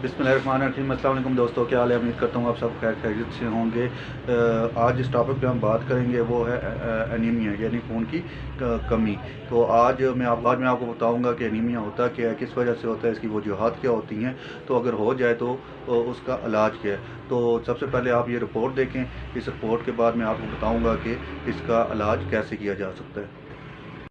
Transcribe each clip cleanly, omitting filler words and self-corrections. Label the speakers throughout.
Speaker 1: बिस्मिल्लाहिर्रहमानिर्रहीम। अस्सलाम वालेकुम दोस्तों, क्या हाल है? उम्मीद करता हूँ आप सब खैर खैरियत से होंगे। आज जिस टॉपिक पे हम बात करेंगे वो है एनीमिया यानी खून की कमी। तो आज मैं आपको बताऊंगा कि एनीमिया होता क्या है, किस वजह से होता है, इसकी वजूहात क्या होती हैं, तो अगर हो जाए तो उसका इलाज क्या है। तो सबसे पहले आप ये रिपोर्ट देखें। इस रिपोर्ट के बाद मैं आपको बताऊँगा कि इसका इलाज कैसे किया जा सकता है।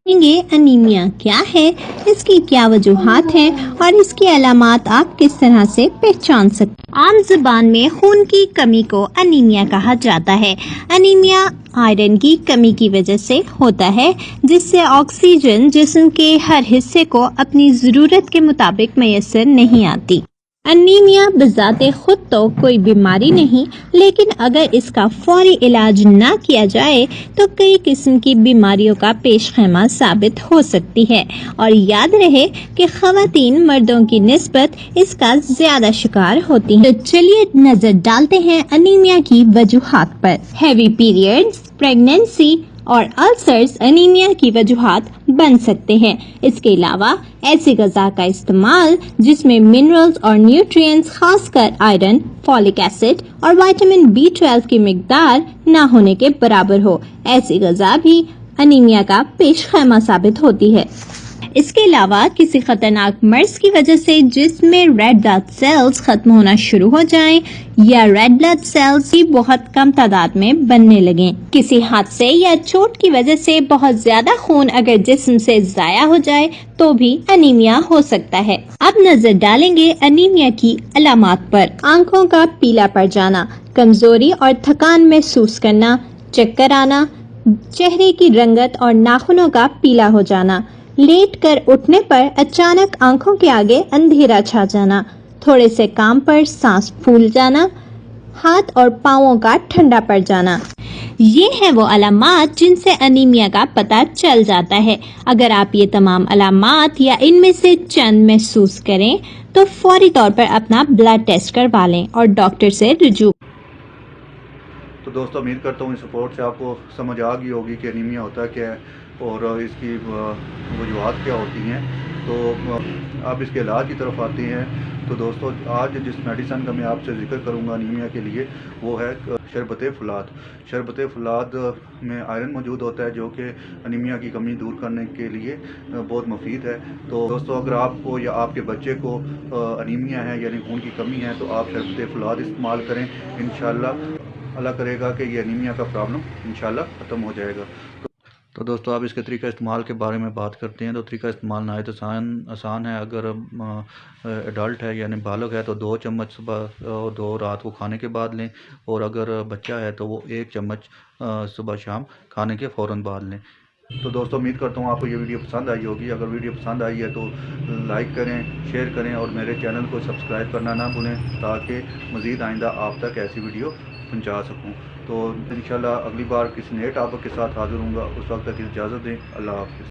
Speaker 2: देखेंगे अनीमिया क्या है, इसकी क्या वजूहात हैं और इसकी अलामात आप किस तरह से पहचान सकते हैं। आम जुबान में खून की कमी को अनीमिया कहा जाता है। अनीमिया आयरन की कमी की वजह से होता है, जिससे ऑक्सीजन जिस्म के हर हिस्से को अपनी जरूरत के मुताबिक मैसर नहीं आती। अनीमिया बजाते खुद तो कोई बीमारी नहीं, लेकिन अगर इसका फौरी इलाज ना किया जाए तो कई किस्म की बीमारियों का पेशखैमा साबित हो सकती है। और याद रहे कि खवातीन मर्दों की निस्बत इसका ज्यादा शिकार होती हैं। तो चलिए नजर डालते हैं अनीमिया की वजूहात पर। हैवी पीरियड्स, प्रेगनेंसी और अल्सर्स अनीमिया की वजूहात बन सकते हैं। इसके अलावा ऐसी ग़िज़ा का इस्तेमाल जिसमें मिनरल्स और न्यूट्रिएंट्स खासकर आयरन, फॉलिक एसिड और विटामिन B12 की मिकदार ना होने के बराबर हो, ऐसी ग़िज़ा भी अनीमिया का पेशखैमा साबित होती है। इसके अलावा किसी खतरनाक मर्ज की वजह से जिसमें रेड ब्लड सेल्स खत्म होना शुरू हो जाएं या रेड ब्लड सेल्स भी बहुत कम तादाद में बनने लगें, किसी हादसे या चोट की वजह से बहुत ज्यादा खून अगर जिस्म से जाया हो जाए तो भी अनीमिया हो सकता है। अब नजर डालेंगे अनीमिया की अलामात पर। आंखों का पीला पड़ जाना, कमजोरी और थकान महसूस करना, चक्कर आना, चेहरे की रंगत और नाखूनों का पीला हो जाना, लेट कर उठने पर अचानक आंखों के आगे अंधेरा छा जाना, थोड़े से काम पर सांस फूल जाना, हाथ और पांवों का ठंडा पड़ जाना। ये है वो अलामात जिनसे अनीमिया का पता चल जाता है। अगर आप ये तमाम अलामात या इनमें से चंद महसूस करें तो फौरी तौर पर अपना ब्लड टेस्ट करवा लें और डॉक्टर से रुजू।
Speaker 1: तो दोस्तों, उम्मीद करता हूँ इस रिपोर्ट से आपको समझ आ गई होगी कि एनीमिया होता क्या है और इसकी वजूहात क्या होती हैं। तो अब इसके इलाज की तरफ आते हैं। तो दोस्तों, आज जिस मेडिसिन का मैं आपसे जिक्र करूंगा अनीमिया के लिए वो है शरबत फुलाद। शरबत फुलाद में आयरन मौजूद होता है जो कि अनीमिया की कमी दूर करने के लिए बहुत मुफीद है। तो दोस्तों, अगर आपको या आपके बच्चे को अनीमिया है यानी खून की कमी है तो आप शरबत फुलाद इस्तेमाल करें। इंशाल्लाह अल्लाह करेगा कि ये एनीमिया का प्रॉब्लम इंशाल्लाह ख़त्म हो जाएगा। तो दोस्तों, आप इसके तरीका इस्तेमाल के बारे में बात करते हैं। तो तरीका इस्तेमाल नहायत आसान है। अगर एडल्ट है यानी बालग है तो 2 चम्मच सुबह और 2 रात को खाने के बाद लें, और अगर बच्चा है तो वो 1 चम्मच सुबह शाम खाने के फ़ौरन बाद लें। तो दोस्तों, उम्मीद करता हूँ आपको ये वीडियो पसंद आई होगी। अगर वीडियो पसंद आई है तो लाइक करें, शेयर करें और मेरे चैनल को सब्सक्राइब करना ना भूलें ताकि मज़ीद आइंदा आप तक ऐसी वीडियो पहुँचा सकूँ। तो इंशाल्लाह अगली बार किसी नए टॉपिक के साथ हाज़िर होऊंगा। उस वक्त तक इजाज़त दें। अल्लाह हाफ़िज़।